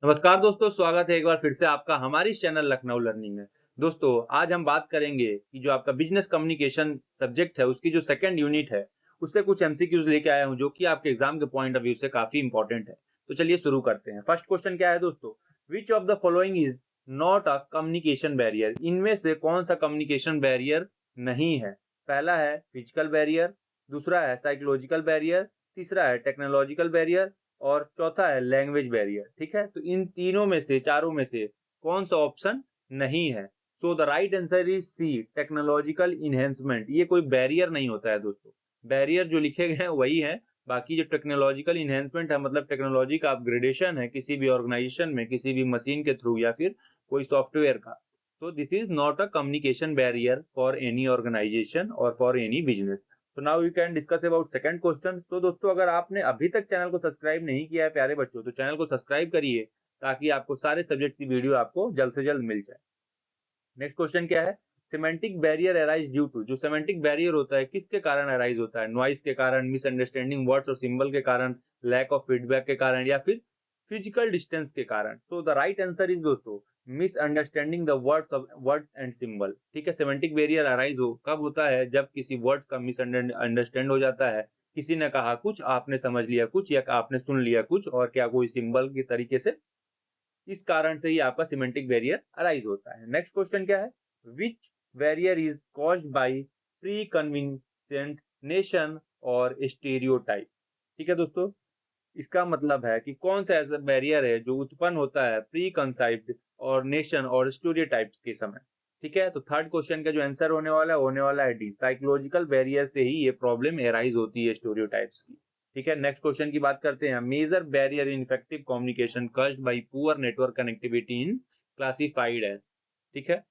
नमस्कार दोस्तों, स्वागत है एक बार फिर से आपका हमारी इस चैनल लखनऊ लर्निंग में। दोस्तों, आज हम बात करेंगे कि जो आपका बिजनेस कम्युनिकेशन सब्जेक्ट है, उसकी जो सेकंड यूनिट है, उससे कुछ एमसीक्यूज लेके आया हूं जो कि आपके एग्जाम के पॉइंट ऑफ व्यू से काफी इंपॉर्टेंट है। तो चलिए शुरू करते हैं। फर्स्ट क्वेश्चन क्या है दोस्तों? विच of the following is not a communication barrier? इनमें से कौन सा कम्युनिकेशन बैरियर नहीं है? पहला है फिजिकल बैरियर, दूसरा है साइकोलॉजिकल बैरियर, तीसरा है टेक्नोलॉजिकल बैरियर और चौथा है लैंग्वेज बैरियर। ठीक है, तो इन तीनों में से चारों में से कौन सा ऑप्शन नहीं है? So the right answer is C, technological enhancement. ये कोई बैरियर नहीं होता है दोस्तों। बैरियर जो लिखे गए हैं वही है। बाकी जो टेक्नोलॉजिकल इन्हेंसमेंट है, मतलब टेक्नोलॉजी का अपग्रेडेशन है किसी भी ऑर्गेनाइजेशन में, किसी भी मशीन के थ्रू या फिर कोई सॉफ्टवेयर का। तो this is not a communication barrier for any organisation और फॉर एनी बिजनेस। तो now we can discuss about second question. तो दोस्तों, अगर आपने अभी तक चैनल को सब्सक्राइब नहीं किया है प्यारे बच्चों, तो चैनल को सब्सक्राइब करिए ताकि आपको सारे सब्जेक्ट की वीडियो आपको जल्द से जल्द मिल जाए। नेक्स्ट क्वेश्चन क्या है? Semantic barrier arise due to. जो सिमेंटिक बैरियर होता है किसके कारण अराइज होता है? नॉइस के कारण, मिसअंडरस्टैंडिंग वर्ड्स और सिंबल के कारण, लैक ऑफ फीडबैक के कारण या फिर फिजिकल डिस्टेंस के कारण। तो द राइट आंसर इज दोस्तों misunderstanding the words and symbol. ठीक है, सिमेंटिक बैरियर अराइज हो कब होता है? जब किसी वर्ड्स का मिसअंडरस्टैंड हो जाता है। किसी ने कहा कुछ, आपने समझ लिया कुछ, या आपने सुन लिया कुछ, और क्या कोई सिंबल की तरीके से, इस कारण से ही आपका सिमेंटिक बैरियर अराइज होता है। नेक्स्ट क्वेश्चन क्या है? Which barrier is caused by preconceived notion और स्टेरियोटाइप? ठीक है दोस्तों, इसका मतलब है कि कौन सा ऐसा बैरियर है जो उत्पन्न होता है प्री कंसाइप्ड और नेशन और स्टूडियोटाइप्स के समय। ठीक है, तो थर्ड क्वेश्चन का जो आंसर होने वाला है डी, साइकोलॉजिकल बैरियर से ही ये प्रॉब्लम एराइज होती है स्टूडियोटाइप्स की। ठीक है, नेक्स्ट क्वेश्चन की बात करते हैं। Major barrier in effective communication caused by poor network connectivity in classified as. ठीक है,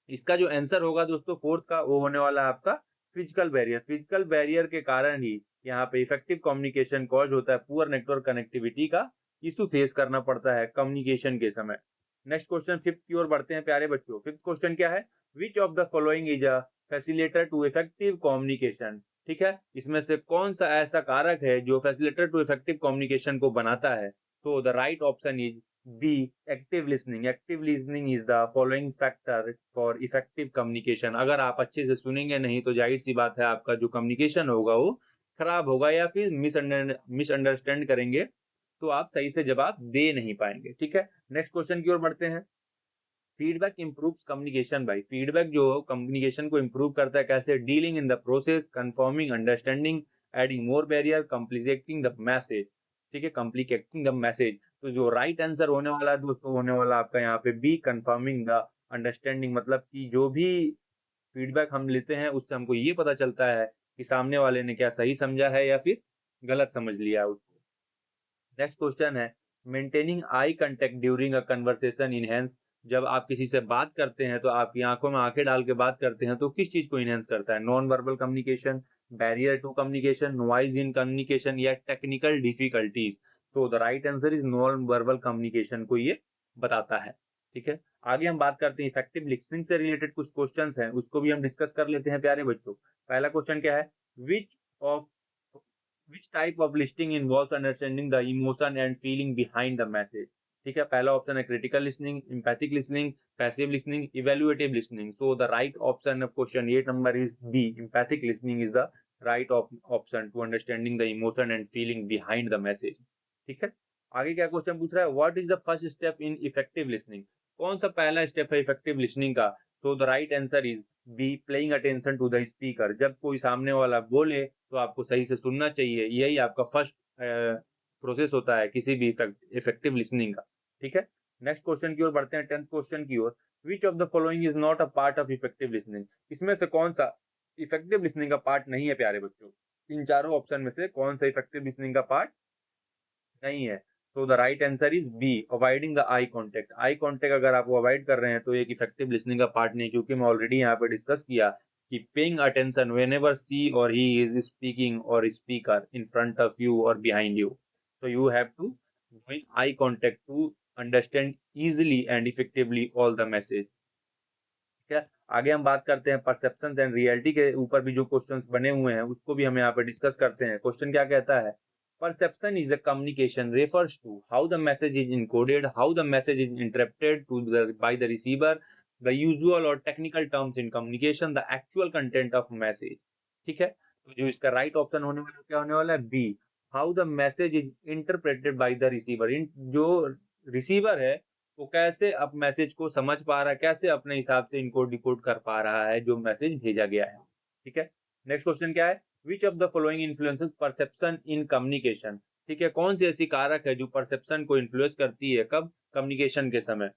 इसका जो आंसर होगा दोस्तों फोर्थ का, वो होने वाला है आपका फिजिकल बैरियर। फिजिकल बैरियर के कारण ही यहाँ पे इफेक्टिव कम्युनिकेशन कॉज होता है, पुअर नेटवर्क कनेक्टिविटी का इशू फेस करना पड़ता है कम्युनिकेशन के समय। नेक्स्ट क्वेश्चन फिफ्थ की ओर बढ़ते हैं प्यारे बच्चों। फिफ्थ क्वेश्चन क्या है? Which of the following is a facilitator to effective communication? ठीक है, इसमें से कौन सा ऐसा कारक है जो फैसिलिटेटर टू इफेक्टिव कम्युनिकेशन को बनाता है? तो the right option is B, active listening. Active listening is the following factor for effective communication. अगर आप अच्छे से सुनेंगे नहीं तो जाहिर सी बात है आपका जो कम्युनिकेशन होगा वो खराब होगा, या फिर मिसअंडरस्टैंड करेंगे तो आप सही से जवाब दे नहीं पाएंगे। ठीक है, नेक्स्ट क्वेश्चन की ओर बढ़ते हैं। Feedback improves communication by, feedback जो कम्युनिकेशन को इम्प्रूव करता है कैसे? Dealing in the process, confirming understanding, adding more barrier, complicating the message. ठीक है, कम्प्लीकेटिंग द मैसेज। तो जो राइट आंसर होने वाला है दोस्तों, होने वाला आपका यहाँ पे बी, कंफर्मिंग द अंडरस्टैंडिंग। मतलब कि जो भी फीडबैक हम लेते हैं उससे हमको ये पता चलता है कि सामने वाले ने क्या सही समझा है या फिर गलत समझ लिया है उसको। नेक्स्ट क्वेश्चन है, maintaining eye contact during a conversation enhance. जब आप किसी से बात करते हैं तो आपकी आंखों में आंखें डाल के बात करते हैं तो किस चीज को इनहेंस करता है? Non verbal communication, barrier to communication, noise in communication या टेक्निकल डिफिकल्टीज? तो the right answer is non verbal communication को ये बताता है। ठीक है, आगे हम बात करते हैं इफेक्टिव लिसनिंग से रिलेटेड कुछ क्वेश्चंस हैं, उसको भी हम डिस्कस कर लेते हैं प्यारे बच्चों। पहला क्वेश्चन क्या है? Which of which type of listening involves understanding the emotion and feeling behind the message? ठीक है, पहला ऑप्शन है critical listening, empathic listening, passive listening, evaluative listening. So the right option of question 8 number is B, empathic listening is the right option to understanding the emotion and feeling behind the message. ठीक है, आगे क्या question पूछ रहा है? What is the first step in effective listening? कौन सा पहला स्टेप है इफेक्टिव लिसनिंग का? So the right answer is B, playing attention to the speaker. जब कोई सामने वाला बोले तो आपको सही से सुनना चाहिए, यही आपका फर्स्ट प्रोसेस होता है किसी भी इफेक्टिव लिसनिंग का। ठीक है, नेक्स्ट क्वेश्चन की ओर बढ़ते हैं, टेंथ क्वेश्चन की ओर। Which of the following is not a part of effective listening? इसमें से कौन सा इफेक्टिव लिसनिंग का पार्ट नहीं है प्यारे बच्चों? इन चारों ऑप्शन में से कौन सा इफेक्टिव लिसनिंग का पार्ट नहीं है? तो the right answer is B, avoiding the eye contact. Eye contact अगर आप अवॉइड कर रहे हैं तो एक इफेक्टिव लिसनिंग का पार्ट नहीं, क्योंकि मैं ऑलरेडी यहाँ पे डिस्कस किया कि पेइंग अटेंशन व्हेनेवर शी और ही इज स्पीकिंग और speaker in front of you और behind you, so you have to doing eye contact to understand easily and effectively all the message। ठीक है, आगे हम बात करते हैं परसेप्शन एंड रियलिटी के ऊपर भी जो क्वेश्चंस बने हुए हैं उसको भी हम यहाँ पे डिस्कस करते हैं। क्वेश्चन क्या कहता है? Perception is a communication refers to how the message is encoded, how the message is interpreted by the receiver, the usual or technical terms in communication, the actual content of message. ठीक है, तो जो इसका right option होने वाला क्या होने वाला है, B, how the message is interpreted by the receiver. जो रिसीवर है वो कैसे अब मैसेज को समझ पा रहा है, कैसे अपने हिसाब से इनको डिकोड कर पा रहा है जो मैसेज भेजा गया है। ठीक है, नेक्स्ट क्वेश्चन क्या है, which of the following influences perception in communication. ठीक है, कौन सी ऐसी कारक है जो परसेप्शन को इन्फ्लुएंस करती है, कब, कम्युनिकेशन के समय।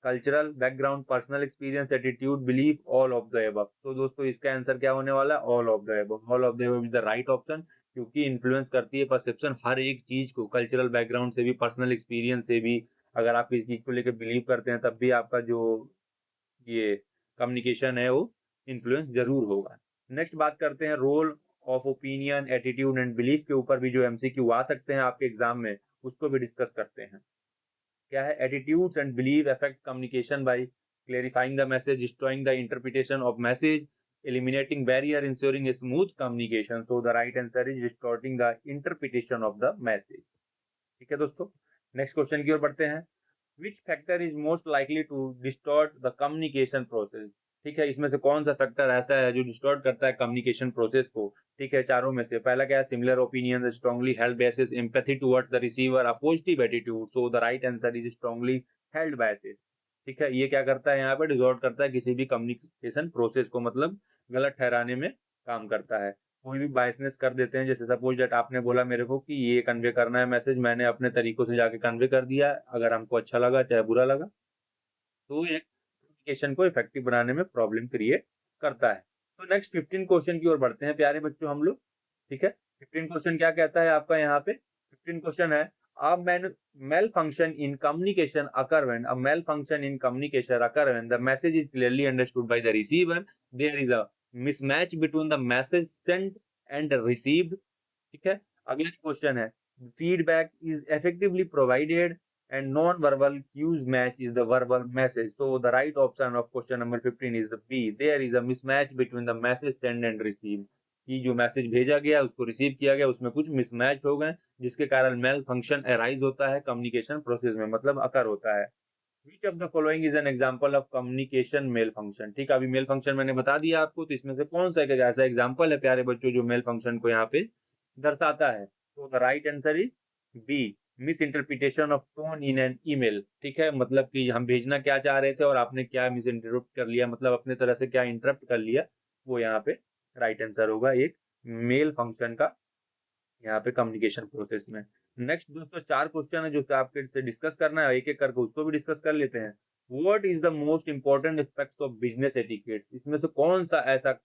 Cultural background, personal experience, attitude, belief, all of the above. तो दोस्तों इसका आंसर क्या होने वाला है, all of the above. All of the above is the right option, क्योंकि इन्फ्लुएंस करती है परसेप्शन हर एक चीज को, कल्चरल बैकग्राउंड से भी, पर्सनल एक्सपीरियंस से भी। अगर आप इस चीज को लेकर बिलीव करते हैं तब भी आपका जो ये कम्युनिकेशन है वो इन्फ्लुएंस जरूर होगा। नेक्स्ट बात करते हैं role of opinion, attitude and belief के ऊपर भी जो एमसीक्यू आ सकते हैं आपके एग्जाम में, उसको भी डिस्कस करते हैं। क्या है, attitudes and belief affect communication bye clarifying the message, destroying the interpretation of message, eliminating barrier, ensuring a smooth communication. So the right answer is distorting the interpretation of the message. ठीक है दोस्तों, next question की ओर बढ़ते हैं। Which factor is most likely to distort the communication process. ठीक है, इसमें से कौन सा फैक्टर ऐसा है जो डिस्टॉर्ट करता है कम्युनिकेशन प्रोसेस को। ठीक है, चारों में से पहला क्या है, similar opinion, strongly held biases, empathy towards the receiver, a positive attitude. So the right answer is strongly held biases. ठीक है, ये क्या करता है, यहाँ पे डिसॉर्ट करता है किसी भी कम्युनिकेशन प्रोसेस को, मतलब गलत ठहराने में काम करता है। कोई भी बायसनेस कर देते हैं, जैसे सपोज दैट आपने बोला मेरे को कि ये कन्वे करना है मैसेज, मैंने अपने तरीकों से जाके कन्वे कर दिया, अगर हमको अच्छा लगा चाहे बुरा लगा, तो ये कम्युनिकेशन को इफेक्टिव बनाने में प्रॉब्लम क्रिएट करता है। तो नेक्स्ट 15 क्वेश्चन की ओर बढ़ते हैं प्यारे बच्चों हम लोग। ठीक है, 15 क्वेश्चन क्या कहता है आपका यहाँ पे, 15 क्वेश्चन है, a malfunction in communication occur when a malfunction in communication occur when the message is clearly understood by the receiver, there is a mismatch between the message sent and received। ठीक है, अगला question है, feedback is effectively provided and non-verbal cues match is the verbal message. So the right option of question number 15 is the B. There is a mismatch between the message sent and received. कि जो message भेजा गया उसको receive किया गया उसमें कुछ mismatch हो गए, जिसके कारण मेल फंक्शन अराइज होता है कम्युनिकेशन प्रोसेस में, मतलब अकर होता है। Which of the following is an example of communication malfunction. ठीक है, अभी मेल फंक्शन मैंने बता दिया आपको, तो इसमें से कौन सा एक ऐसा एग्जांपल है प्यारे बच्चों जो मेल फंक्शन को यहाँ पे दर्शाता है। तो the right answer is B, misinterpretation of tone in an email. ठीक है, मतलब कि हम भेजना क्या चाह रहे थे और आपने क्या मिस इंटरप्ट कर लिया, मतलब अपने तरह से क्या इंटरप्ट कर लिया, वो यहाँ पे राइट आंसर होगा एक मेल फंक्शन का यहाँ पे कम्युनिकेशन प्रोसेस में। नेक्स्ट दोस्तों 4 क्वेश्चन है जो कि आपके से डिस्कस करना है, एक एक करके उसको भी डिस्कस कर लेते हैं। What is the most important aspects of business etiquettes. इसमें से कौन सा ऐसा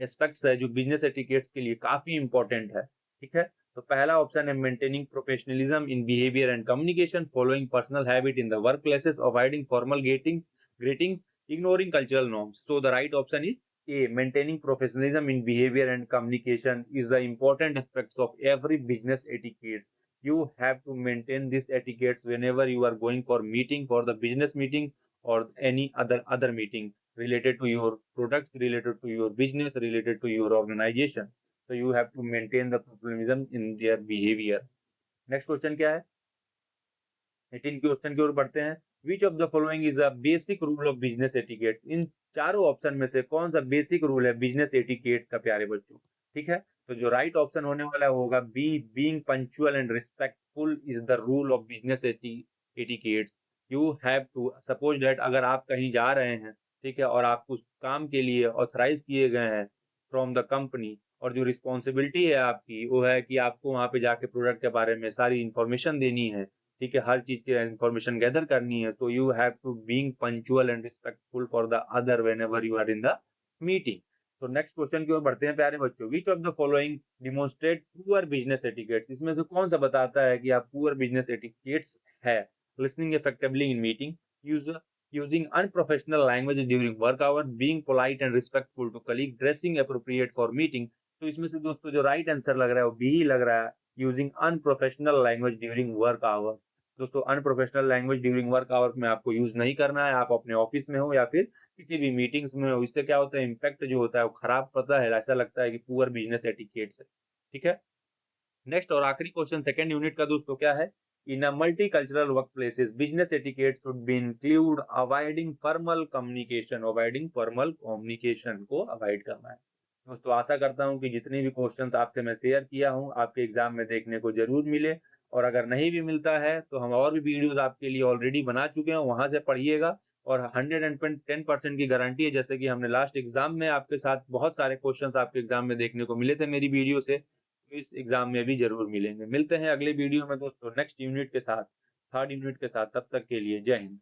एस्पेक्ट्स है जो बिजनेस एटिकेट्स के लिए काफी इंपॉर्टेंट है। ठीक है, तो पहला ऑप्शन है maintaining professionalism in behaviour and communication, following personal habit in the work places, avoiding formal greetings, ignoring cultural norms. So the right option is A. Maintaining professionalism in behavior and communication is the important aspects of every business etiquette. You have to maintain this etiquette whenever you are going for meeting, for the business meeting or any other meeting related to your products, related to your business, related to your organization. So you have to maintain the professionalism in their behavior. Next question क्या है, 18 question की ओर बढ़ते हैं। Which of the following is a basic rule of business etiquette. इन चारों option में से कौन सा बेसिक रूल है बिजनेस एटिकेट का प्यारे बच्चों। ठीक है, तो जो राइट ऑप्शन होने वाला होगा B, being punctual and respectful is the rule of business etiquettes. You have to suppose that अगर आप कहीं जा रहे हैं, ठीक है, और आप उस काम के लिए ऑथराइज किए गए हैं फ्रॉम द कंपनी, और जो रिस्पॉन्सिबिलिटी है आपकी वो है कि आपको वहां पे जाके प्रोडक्ट के बारे में सारी इंफॉर्मेशन देनी है, ठीक है, हर चीज की इंफॉर्मेशन गैदर करनी है, तो you have to being punctual and respectful for the other whenever you are in the meeting. तो नेक्स्ट क्वेश्चन की ओर बढ़ते हैं प्यारे बच्चों। Which of the following demonstrate poor business etiquettes. इसमें से कौन सा बताता है कि आप पुअर बिजनेस एटिकेट्स है। Listening effectively in meeting, use using unprofessional language during work hour, being polite and respectful to colleague, dressing appropriate for meeting। तो इसमें से दोस्तों जो राइट आंसर लग रहा है वो बी ही लग रहा है, using unprofessional language during work hour. दोस्तों unprofessional language during work hour में आपको यूज नहीं करना है, आप अपने ऑफिस में हो या फिर किसी भी मीटिंग्स में हो। इससे क्या होता है, इम्पैक्ट जो होता है वो खराब पड़ता है, ऐसा लगता है कि पुअर बिजनेस एटिकेट्स है। ठीक है, नेक्स्ट और आखिरी क्वेश्चन सेकंड यूनिट का दोस्तों क्या है, in a multicultural workplaces business etiquette should be include avoiding formal communication को अवॉइड करना है। दोस्तों आशा करता हूं कि जितने भी क्वेश्चंस आपसे मैं शेयर किया हूं आपके एग्जाम में देखने को जरूर मिले, और अगर नहीं भी मिलता है तो हम और भी वीडियोस आपके लिए ऑलरेडी बना चुके हैं, वहां से पढ़िएगा। और 110% की गारंटी है, जैसे कि हमने लास्ट एग्जाम में आपके साथ बहुत सारे क्वेश्चंस आपके एग्जाम में देखने को मिले थे मेरी वीडियो से, इस एग्जाम में भी जरूर मिलेंगे। मिलते हैं अगले वीडियो में दोस्तों नेक्स्ट यूनिट के साथ, थर्ड यूनिट के साथ। तब तक के लिए जय हिंद।